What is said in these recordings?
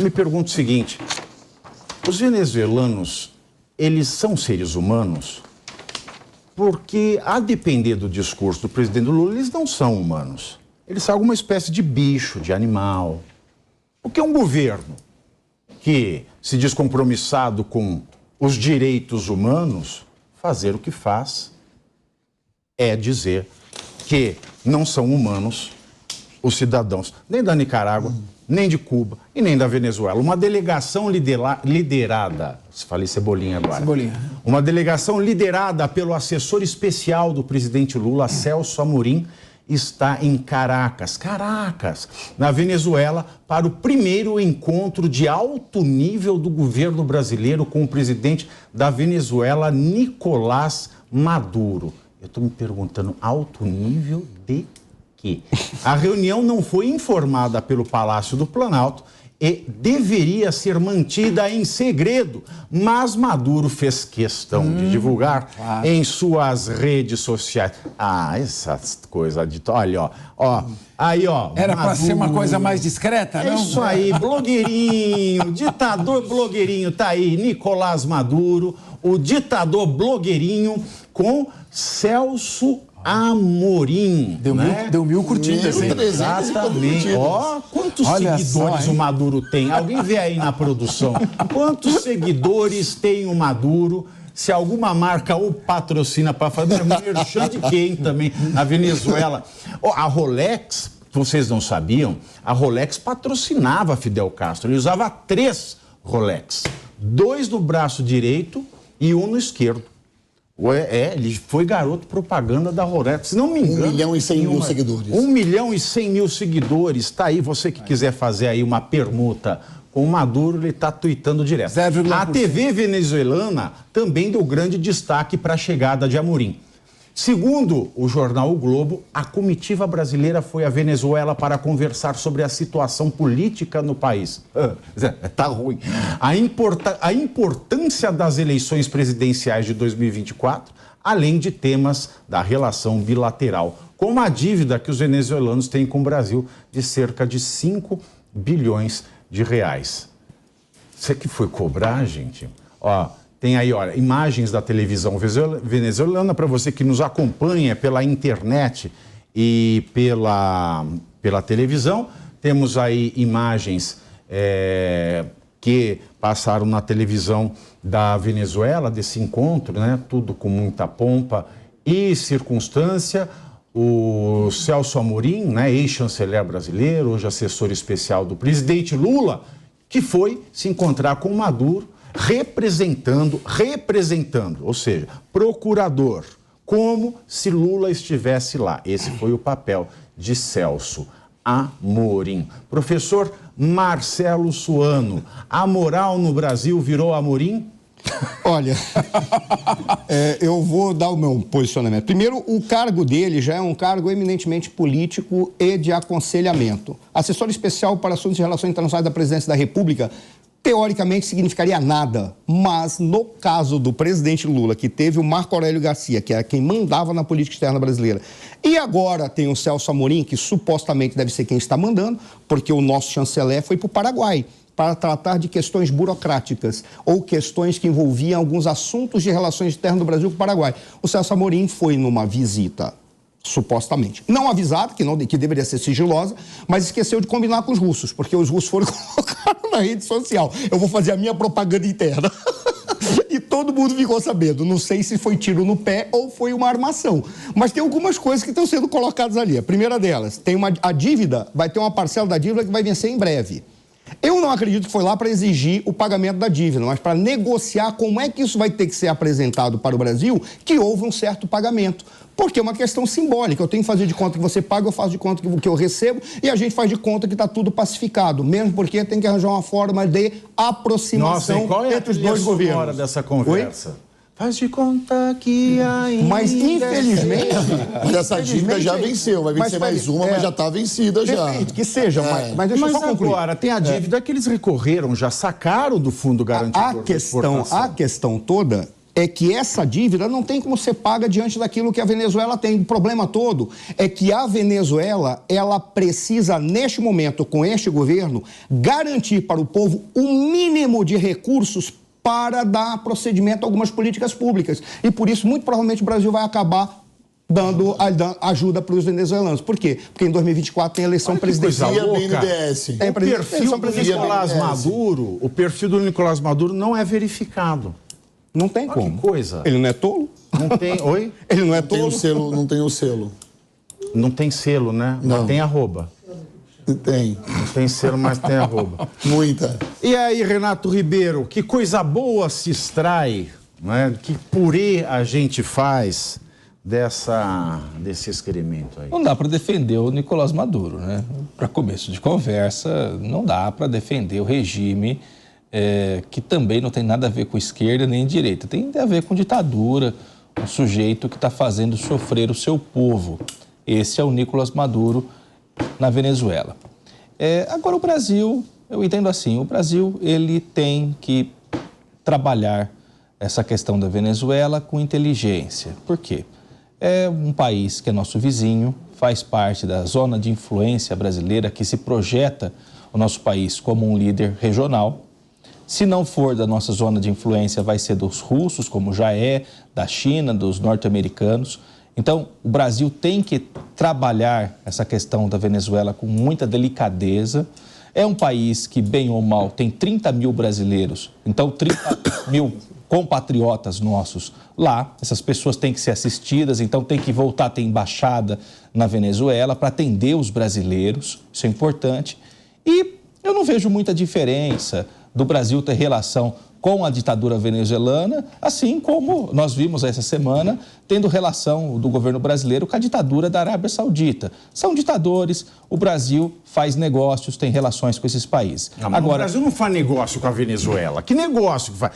Me pergunto o seguinte, os venezuelanos, eles são seres humanos? Porque, a depender do discurso do presidente Lula, eles não são humanos. Eles são alguma espécie de bicho, de animal. O que é um governo que se diz compromissado com os direitos humanos, fazer o que faz é dizer que não são humanos os cidadãos, nem da Nicarágua, nem de Cuba e nem da Venezuela. Uma delegação liderada, falei cebolinha agora. Cebolinha. Uma delegação liderada pelo assessor especial do presidente Lula, Celso Amorim, está em Caracas, na Venezuela, para o primeiro encontro de alto nível do governo brasileiro com o presidente da Venezuela, Nicolás Maduro. Eu estou me perguntando, alto nível de quê? A reunião não foi informada pelo Palácio do Planalto e deveria ser mantida em segredo, mas Maduro fez questão de divulgar em suas redes sociais. Ah, essas coisas de... Olha, ó, aí, ó. Era para ser uma coisa mais discreta, não? É isso aí, blogueirinho, ditador blogueirinho, tá aí, Nicolás Maduro, o ditador blogueirinho com Celso Amorim. Deu mil curtidas, hein? Exatamente. Ó, quantos seguidores o Maduro tem? Alguém vê aí na produção. Quantos seguidores tem o Maduro? Se alguma marca o patrocina para fazer merchan de quem também na Venezuela. Ó, a Rolex, vocês não sabiam, a Rolex patrocinava Fidel Castro. Ele usava 3 Rolex. 2 no braço direito e 1 no esquerdo. Ele foi garoto propaganda da Rolex, se não me engano. 1.100.000 seguidores. 1.100.000 seguidores. Tá aí, você que quiser fazer aí uma permuta com o Maduro, ele tá tuitando direto. 0,1%. A TV venezuelana também deu grande destaque para a chegada de Amorim. Segundo o jornal O Globo, a comitiva brasileira foi à Venezuela para conversar sobre a situação política no país. Tá ruim. A importância das eleições presidenciais de 2024, além de temas da relação bilateral, como a dívida que os venezuelanos têm com o Brasil de cerca de 5 bilhões de reais. Você que foi cobrar, gente? Ó... Tem aí, olha, imagens da televisão venezuelana para você que nos acompanha pela internet e pela televisão. Temos aí imagens que passaram na televisão da Venezuela, desse encontro, né? Tudo com muita pompa e circunstância. O Celso Amorim, né? Ex-chanceler brasileiro, hoje assessor especial do presidente Lula, que foi se encontrar com Maduro, representando, ou seja, procurador, como se Lula estivesse lá. Esse foi o papel de Celso Amorim. Professor Marcelo Suano, a moral no Brasil virou Amorim? Olha, eu vou dar o meu posicionamento. Primeiro, o cargo dele já é um cargo eminentemente político e de aconselhamento. Assessor especial para assuntos de relações internacionais da Presidência da República, teoricamente significaria nada, mas no caso do presidente Lula, que teve o Marco Aurélio Garcia, que era quem mandava na política externa brasileira, e agora tem o Celso Amorim, que supostamente deve ser quem está mandando, porque o nosso chanceler foi para o Paraguai para tratar de questões burocráticas ou questões que envolviam alguns assuntos de relações externas do Brasil com o Paraguai. O Celso Amorim foi numa visita, supostamente, não avisada, que deveria ser sigilosa, mas esqueceu de combinar com os russos, porque os russos foram colocar na rede social. Eu vou fazer a minha propaganda interna. E todo mundo ficou sabendo. Não sei se foi tiro no pé ou foi uma armação. Mas tem algumas coisas que estão sendo colocadas ali. A primeira delas, a dívida, vai ter uma parcela da dívida que vai vencer em breve. Eu não acredito que foi lá para exigir o pagamento da dívida, mas para negociar como é que isso vai ter que ser apresentado para o Brasil, que houve um certo pagamento. Porque é uma questão simbólica. Eu tenho que fazer de conta que você paga, eu faço de conta que eu recebo, e a gente faz de conta que está tudo pacificado. Mesmo porque tem que arranjar uma forma de aproximação entre os dois governos. Hora dessa conversa? Oi? Faz de conta que ainda... Mas, infelizmente... Mas essa dívida já venceu. Vai vencer mais uma, mas já está vencida já. Perfeito, que seja. Mas deixa eu só concluir. Agora, tem a dívida que eles recorreram, já sacaram do Fundo Garantidor da Exportação. A questão toda é que essa dívida não tem como ser paga diante daquilo que a Venezuela tem. O problema todo é que a Venezuela, ela precisa, neste momento, com este governo, garantir para o povo o mínimo de recursos para dar procedimento a algumas políticas públicas. E por isso, muito provavelmente, o Brasil vai acabar dando ajuda para os venezuelanos. Por quê? Porque em 2024 tem eleição presidencial. O perfil do Nicolás Maduro não é verificado. Não tem como. Que coisa. Ele não é tolo? Não tem. Oi? Ele não é tolo? Não tem o selo. Não tem selo, né? Não. Mas tem arroba. Tem. Não tem selo, mas tem arroba. Muita. E aí, Renato Ribeiro, que coisa boa se extrai, né? Que purê a gente faz desse experimento aí? Não dá para defender o Nicolás Maduro, né? Para começo de conversa, não dá para defender o regime que também não tem nada a ver com esquerda nem direita. Tem a ver com ditadura, um sujeito que está fazendo sofrer o seu povo. Esse é o Nicolás Maduro na Venezuela. Agora o Brasil, eu entendo assim, o Brasil ele tem que trabalhar essa questão da Venezuela com inteligência. Por quê? É um país que é nosso vizinho, faz parte da zona de influência brasileira que se projeta o nosso país como um líder regional. Se não for da nossa zona de influência, vai ser dos russos, como já é, da China, dos norte-americanos. Então, o Brasil tem que trabalhar essa questão da Venezuela com muita delicadeza. É um país que, bem ou mal, tem 30 mil brasileiros, então 30 mil compatriotas nossos lá. Essas pessoas têm que ser assistidas, então tem que voltar a ter embaixada na Venezuela para atender os brasileiros, isso é importante. E eu não vejo muita diferença do Brasil ter relação com a ditadura venezuelana, assim como nós vimos essa semana tendo relação do governo brasileiro com a ditadura da Arábia Saudita. São ditadores, o Brasil faz negócios, tem relações com esses países. Agora, o Brasil não faz negócio com a Venezuela. Que negócio que faz?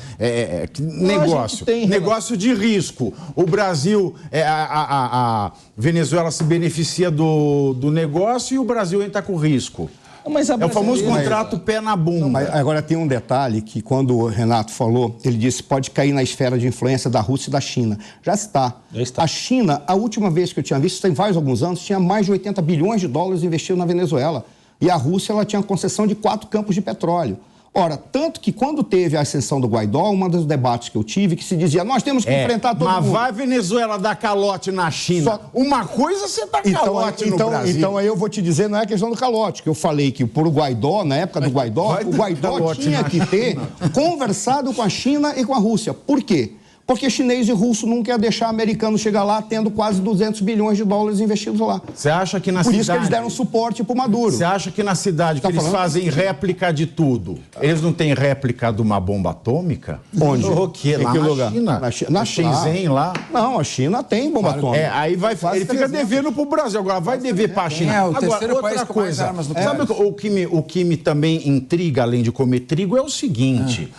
Negócio. Negócio de risco. O Brasil, a Venezuela se beneficia do negócio e o Brasil entra com risco. Mas é o famoso contrato pé na bunda. Mas agora tem um detalhe que quando o Renato falou, ele disse que pode cair na esfera de influência da Rússia e da China. Já está. A China, a última vez que eu tinha visto, tem alguns anos, tinha mais de 80 bilhões de dólares investido na Venezuela. E a Rússia, ela tinha concessão de 4 campos de petróleo. Ora, tanto que quando teve a ascensão do Guaidó, um dos debates que eu tive, que se dizia, nós temos que enfrentar todo mundo. Mas vai a Venezuela dar calote na China. Uma coisa você dá calote no Brasil. Então aí eu vou te dizer, não é questão do calote, que eu falei que por o Guaidó, na época do Guaidó, o Guaidó tinha que ter conversado com a China e com a Rússia. Por quê? Porque chinês e russo não quer deixar americano chegar lá tendo quase 200 bilhões de dólares investidos lá. Você acha que na cidade... Por isso que eles deram suporte pro Maduro. Você acha que na cidade que eles fazem réplica de tudo, eles não têm réplica de uma bomba atômica? Onde? Lá na China. Na Shenzhen, lá. Não, a China tem bomba atômica. Aí ele fica devendo pro Brasil. Agora vai dever pra China. O terceiro país com mais armas no Sabe o que me também intriga, além de comer trigo, é o seguinte.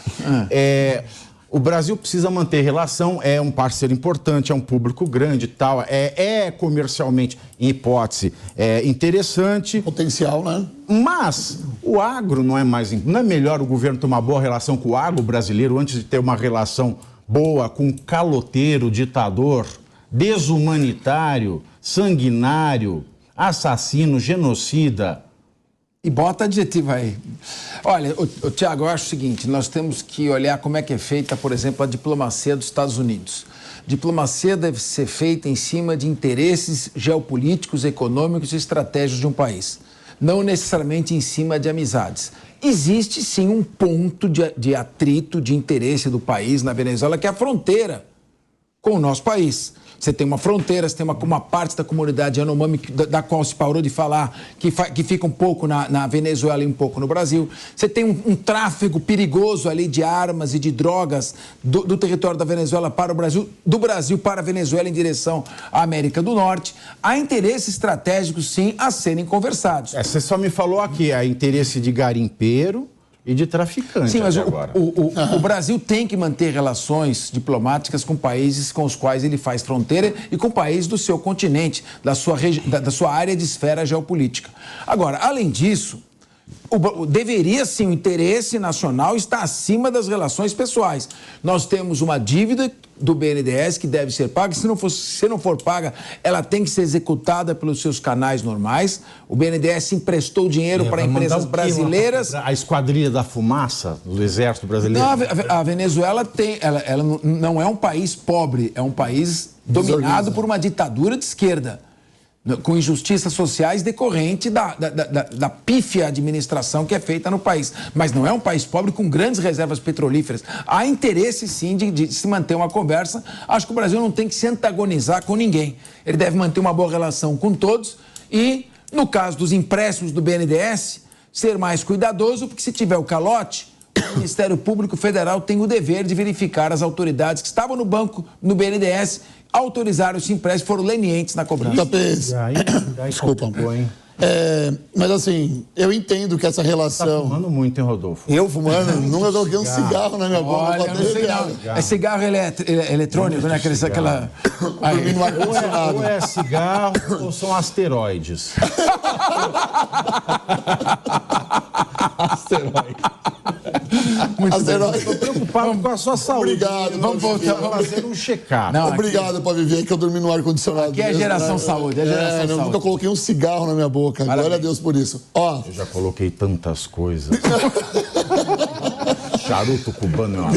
O Brasil precisa manter relação, é um parceiro importante, é um público grande e tal, é comercialmente, em hipótese, interessante. Potencial, né? Mas o agro não é melhor o governo ter uma boa relação com o agro brasileiro antes de ter uma relação boa com um caloteiro, ditador, desumanitário, sanguinário, assassino, genocida? E bota adjetivo aí. Olha, Tiago, eu acho o seguinte, nós temos que olhar como é que é feita, por exemplo, a diplomacia dos Estados Unidos. Diplomacia deve ser feita em cima de interesses geopolíticos, econômicos e estratégicos de um país. Não necessariamente em cima de amizades. Existe, sim, um ponto de atrito, de interesse do país na Venezuela, que é a fronteira com o nosso país. Você tem uma fronteira, você tem uma parte da comunidade Yanomami, da qual se parou de falar, que fica um pouco na Venezuela e um pouco no Brasil. Você tem um tráfego perigoso ali de armas e de drogas do território da Venezuela para o Brasil, do Brasil para a Venezuela em direção à América do Norte. Há interesses estratégicos, sim, a serem conversados. Você só me falou aqui, há interesse de garimpeiro e de traficante. Sim, mas o Brasil tem que manter relações diplomáticas com países com os quais ele faz fronteira e com países do seu continente, da sua área de esfera geopolítica. Agora, além disso, Deveria sim, o interesse nacional está acima das relações pessoais. Nós temos uma dívida do BNDES que deve ser paga, se não for paga, ela tem que ser executada pelos seus canais normais. O BNDES emprestou dinheiro para empresas brasileiras. A Esquadrilha da Fumaça do Exército Brasileiro? Não, a Venezuela tem, ela não é um país pobre, é um país dominado por uma ditadura de esquerda, com injustiças sociais decorrente da pífia administração que é feita no país. Mas não é um país pobre com grandes reservas petrolíferas. Há interesse, sim, de se manter uma conversa. Acho que o Brasil não tem que se antagonizar com ninguém. Ele deve manter uma boa relação com todos e, no caso dos empréstimos do BNDES, ser mais cuidadoso, porque se tiver o calote, o Ministério Público Federal tem o dever de verificar as autoridades que estavam no banco, no BNDES, autorizaram esse empréstimo, foram lenientes na cobrança. Desculpa. Mas assim, eu entendo que essa relação... Tá fumando muito, hein, Rodolfo? Eu fumando? Nunca coloquei um cigarro na minha boca. Olha, não sei não. É cigarro eletrônico, né? Aquela... Dormindo no ar-condicionado. Ou é cigarro ou são asteroides. Asteroide. Estou preocupado com a sua saúde. Obrigado. Vamos voltar. Vamos fazer um check-up. Obrigado pra viver que eu dormi no ar-condicionado. Aqui é geração saúde, é geração saúde. Nunca coloquei um cigarro na minha boca. Glória a Deus por isso. Ó. Eu já coloquei tantas coisas. Charuto cubano é uma...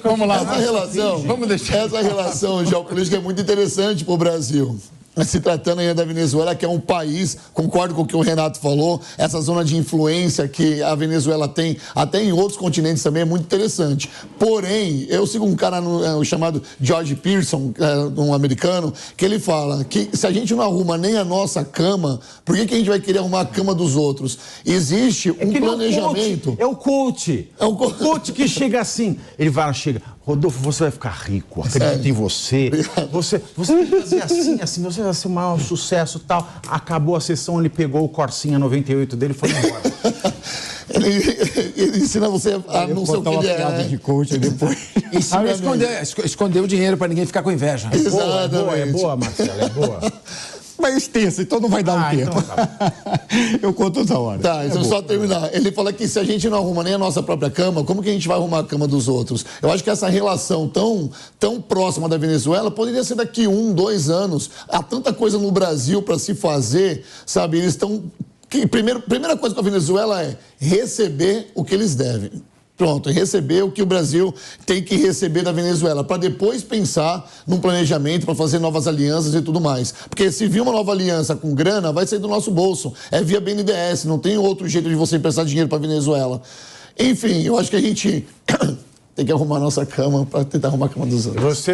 Vamos lá. Essa relação geopolítica é muito interessante para o Brasil. Se tratando ainda da Venezuela, que é um país, concordo com o que o Renato falou, essa zona de influência que a Venezuela tem, até em outros continentes também, é muito interessante. Porém, eu sigo um cara chamado George Pearson, um americano, que ele fala que se a gente não arruma nem a nossa cama, por que a gente vai querer arrumar a cama dos outros? Existe um planejamento. É o coach. É o coach que chega assim, ele chega... Rodolfo, você vai ficar rico, acredita em você. Você tem que fazer assim, você vai ser o maior sucesso e tal. Acabou a sessão, ele pegou o Corsinha 98 dele e foi embora. Ele ensina você a não ser o que ele é. De coach depois. Ensina a esconder o dinheiro para ninguém ficar com inveja. Exatamente. É boa, Marcelo, é boa. Mas extensa, então não vai dar um tempo. Então tá. Eu conto outra hora. Tá, então só terminar. Ele fala que se a gente não arruma nem a nossa própria cama, como que a gente vai arrumar a cama dos outros? Eu acho que essa relação tão próxima da Venezuela poderia ser daqui 1, 2 anos. Há tanta coisa no Brasil para se fazer, sabe? Eles estão... Primeira coisa com a Venezuela é receber o que eles devem. Pronto, receber o que o Brasil tem que receber da Venezuela, para depois pensar num planejamento, para fazer novas alianças e tudo mais. Porque se vir uma nova aliança com grana, vai sair do nosso bolso. É via BNDES, não tem outro jeito de você emprestar dinheiro para a Venezuela. Enfim, eu acho que a gente tem que arrumar a nossa cama para tentar arrumar a cama dos outros.